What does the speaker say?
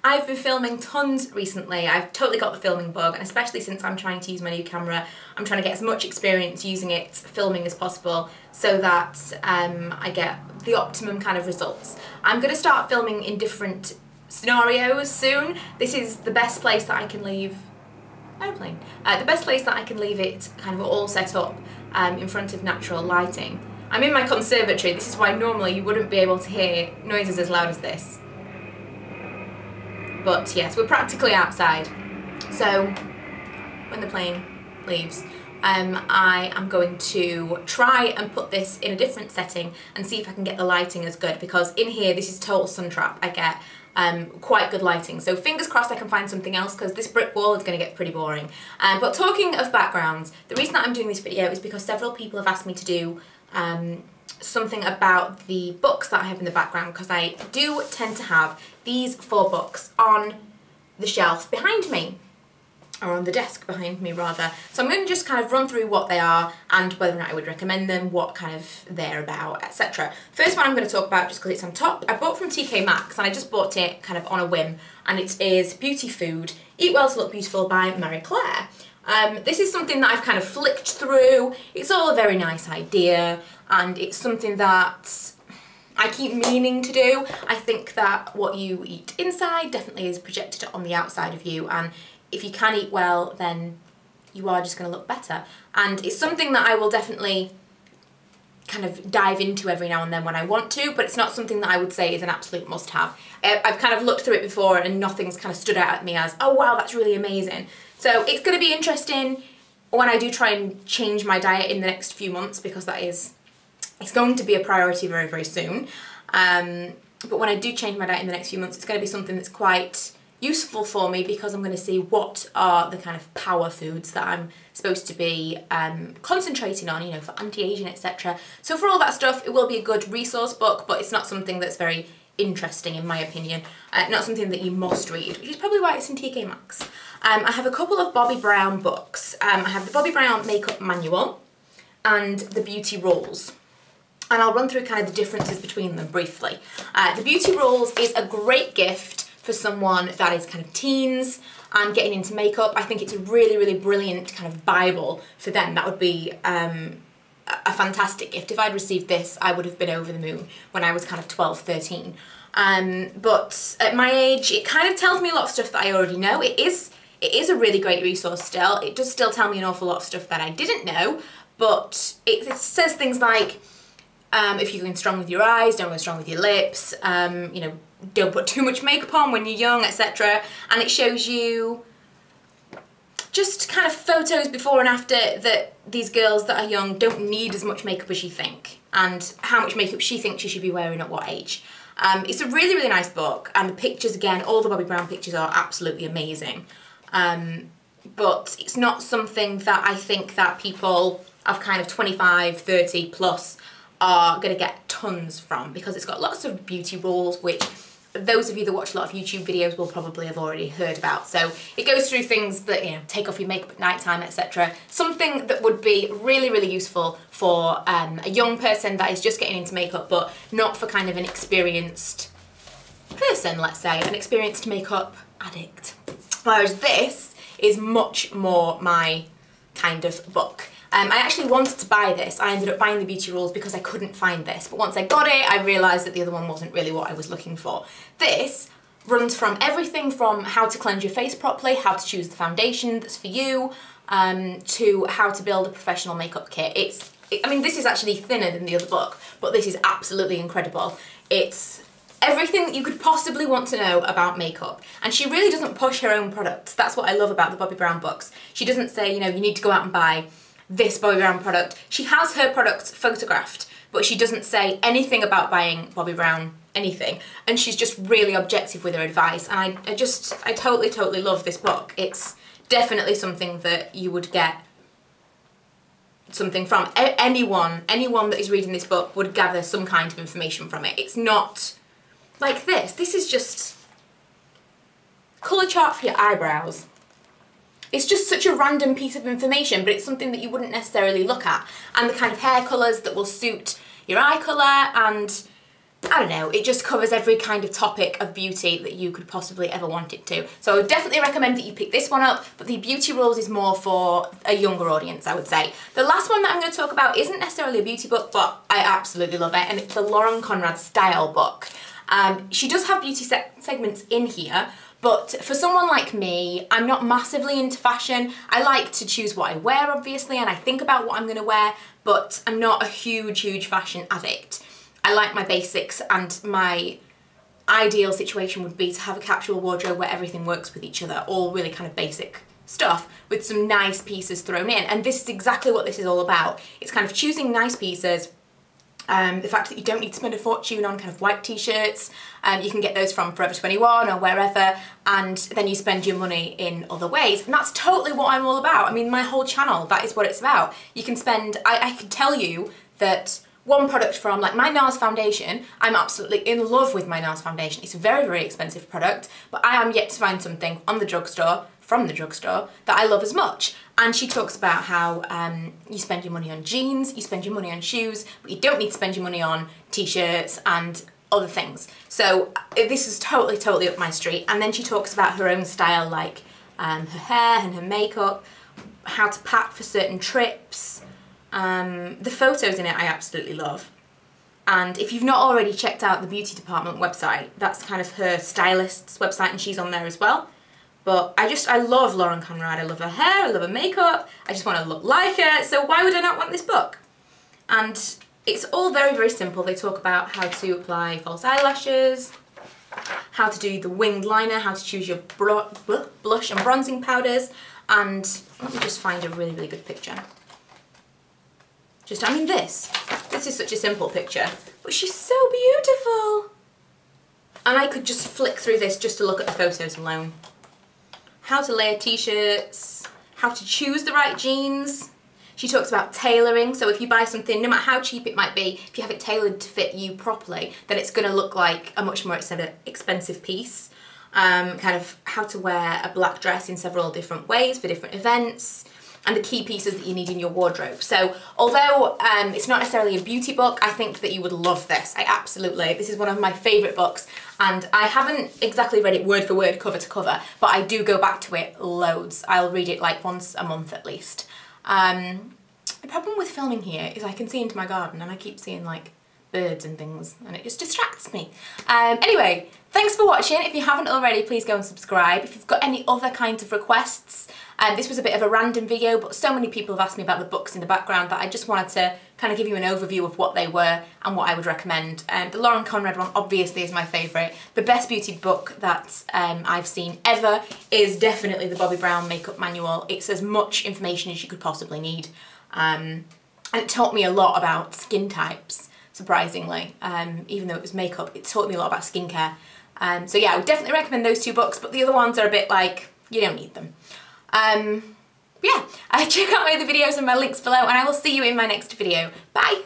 I've been filming tons recently. I've totally got the filming bug, and especially since I'm trying to use my new camera, I'm trying to get as much experience using it filming as possible so that I get the optimum kind of results. I'm going to start filming in different scenarios soon. This is the best place that I can leave airplane. The best place that I can leave it kind of all set up in front of natural lighting. I'm in my conservatory. This is why normally you wouldn't be able to hear noises as loud as this. But yes, we're practically outside. So when the plane leaves, I am going to try and put this in a different setting and see if I can get the lighting as good, because in here this is total sun trap. I get quite good lighting, so fingers crossed I can find something else, because this brick wall is going to get pretty boring. But talking of backgrounds, the reason that I'm doing this video is because several people have asked me to do something about the books that I have in the background, because I do tend to have these 4 books on the shelf behind me, or on the desk behind me rather. So I'm going to just kind of run through what they are and whether or not I would recommend them, what kind of they're about, etc. First one I'm going to talk about, just because it's on top, I bought from TK Maxx, and I just bought it kind of on a whim, and it is Beauty Food, Eat Well to Look Beautiful by Marie Claire. This is something that I've kind of flicked through. It's all a very nice idea, and it's something that I keep meaning to do. I think that what you eat inside definitely is projected on the outside of you, and if you can eat well, then you are just going to look better. And it's something that I will definitely kind of dive into every now and then when I want to, but it's not something that I would say is an absolute must-have. I've kind of looked through it before and nothing's kind of stood out at me as, oh wow, that's really amazing. So it's going to be interesting when I do try and change my diet in the next few months, because it's going to be a priority very, very soon. But when I do change my diet in the next few months, it's going to be something that's quite useful for me, because I'm going to see what are the kind of power foods that I'm supposed to be concentrating on, you know, for anti-aging, etc. So for all that stuff, it will be a good resource book, but it's not something that's very interesting in my opinion. Not something that you must read, which is probably why it's in TK Maxx. I have a couple of Bobbie Brown books. I have the Bobbie Brown Makeup Manual and the Beauty Rules. And I'll run through kind of the differences between them briefly. The Beauty Rules is a great gift for someone that is kind of teens and getting into makeup. I think it's a really, really brilliant kind of Bible for them. That would be a fantastic gift. If I'd received this, I would have been over the moon when I was kind of 12, 13. But at my age, it kind of tells me a lot of stuff that I already know. It is a really great resource still. It does still tell me an awful lot of stuff that I didn't know, but it says things like, if you're going strong with your eyes, don't go strong with your lips, you know, don't put too much makeup on when you're young, etc. And it shows you just kind of photos before and after that these girls that are young don't need as much makeup as you think, and how much makeup she thinks she should be wearing at what age. It's a really, really nice book, and the pictures, again, all the Bobbie Brown pictures are absolutely amazing. But it's not something that I think that people of kind of 25, 30 plus are going to get tons from, because it's got lots of beauty rules, which those of you that watch a lot of YouTube videos will probably have already heard about. So it goes through things that, you know, take off your makeup at night time, etc. Something that would be really, really useful for a young person that is just getting into makeup, but not for kind of an experienced person, let's say, an experienced makeup addict. Whereas this is much more my kind of book. I actually wanted to buy this. I ended up buying the Beauty Rules because I couldn't find this, but once I got it, I realised that the other one wasn't really what I was looking for. This runs from everything from how to cleanse your face properly, how to choose the foundation that's for you, to how to build a professional makeup kit. I mean, this is actually thinner than the other book, but this is absolutely incredible. It's everything that you could possibly want to know about makeup. And she really doesn't push her own products. That's what I love about the Bobbie Brown books. She doesn't say, you know, you need to go out and buy this Bobbie Brown product. She has her products photographed, but she doesn't say anything about buying Bobbie Brown anything, and she's just really objective with her advice, and I totally, totally love this book. It's definitely something that you would get something from. Anyone that is reading this book would gather some kind of information from it. It's not like this. This is just colour chart for your eyebrows. It's just such a random piece of information, but it's something that you wouldn't necessarily look at. And the kind of hair colours that will suit your eye colour, and I don't know, it just covers every kind of topic of beauty that you could possibly ever want it to. So I would definitely recommend that you pick this one up, but the Beauty Rules is more for a younger audience, I would say. The last one that I'm going to talk about isn't necessarily a beauty book, but I absolutely love it, and it's the Lauren Conrad style book. She does have beauty segments in here, but for someone like me, I'm not massively into fashion. I like to choose what I wear, obviously, and I think about what I'm going to wear, but I'm not a huge fashion addict. I like my basics, and my ideal situation would be to have a capsule wardrobe where everything works with each other, all really kind of basic stuff with some nice pieces thrown in, and this is exactly what this is all about. It's kind of choosing nice pieces, the fact that you don't need to spend a fortune on kind of white t-shirts, you can get those from Forever 21 or wherever, and then you spend your money in other ways, and that's totally what I'm all about. I mean, my whole channel, that is what it's about. You can spend, I could tell you that one product from, like, my NARS foundation, I'm absolutely in love with my NARS foundation. It's a very expensive product, but I am yet to find something on the drugstore, from the drugstore, that I love as much. And she talks about how you spend your money on jeans, you spend your money on shoes, but you don't need to spend your money on t-shirts and other things. So this is totally up my street. And then she talks about her own style, like her hair and her makeup, how to pack for certain trips. The photos in it I absolutely love, and if you've not already checked out the beauty department website, that's kind of her stylist's website, and she's on there as well. But I love Lauren Conrad. I love her hair, I love her makeup, I just want to look like her, so why would I not want this book? And it's all very simple. They talk about how to apply false eyelashes, how to do the winged liner, how to choose your blush and bronzing powders, and let me just find a really good picture. I mean, this is such a simple picture, but she's so beautiful. And I could just flick through this just to look at the photos alone. How to layer t-shirts, how to choose the right jeans. She talks about tailoring, so if you buy something, no matter how cheap it might be, if you have it tailored to fit you properly, then it's going to look like a much more expensive piece. Kind of how to wear a black dress in several different ways for different events, and the key pieces that you need in your wardrobe. So although it's not necessarily a beauty book, I think that you would love this. This is one of my favourite books, and I haven't exactly read it word for word, cover to cover, but I do go back to it loads. I'll read it like once a month at least. The problem with filming here is I can see into my garden, and I keep seeing like birds and things, and it just distracts me. Anyway, thanks for watching. If you haven't already, please go and subscribe. If you've got any other kinds of requests, this was a bit of a random video, but so many people have asked me about the books in the background that I just wanted to kind of give you an overview of what they were and what I would recommend. The Lauren Conrad one obviously is my favourite. The best beauty book that I've seen ever is definitely the Bobbie Brown Makeup Manual. It's as much information as you could possibly need, and it taught me a lot about skin types, surprisingly. Even though it was makeup, it taught me a lot about skincare. So yeah, I would definitely recommend those two books, but the other ones are a bit like, you don't need them. Yeah, check out my other videos and my links below, and I will see you in my next video. Bye!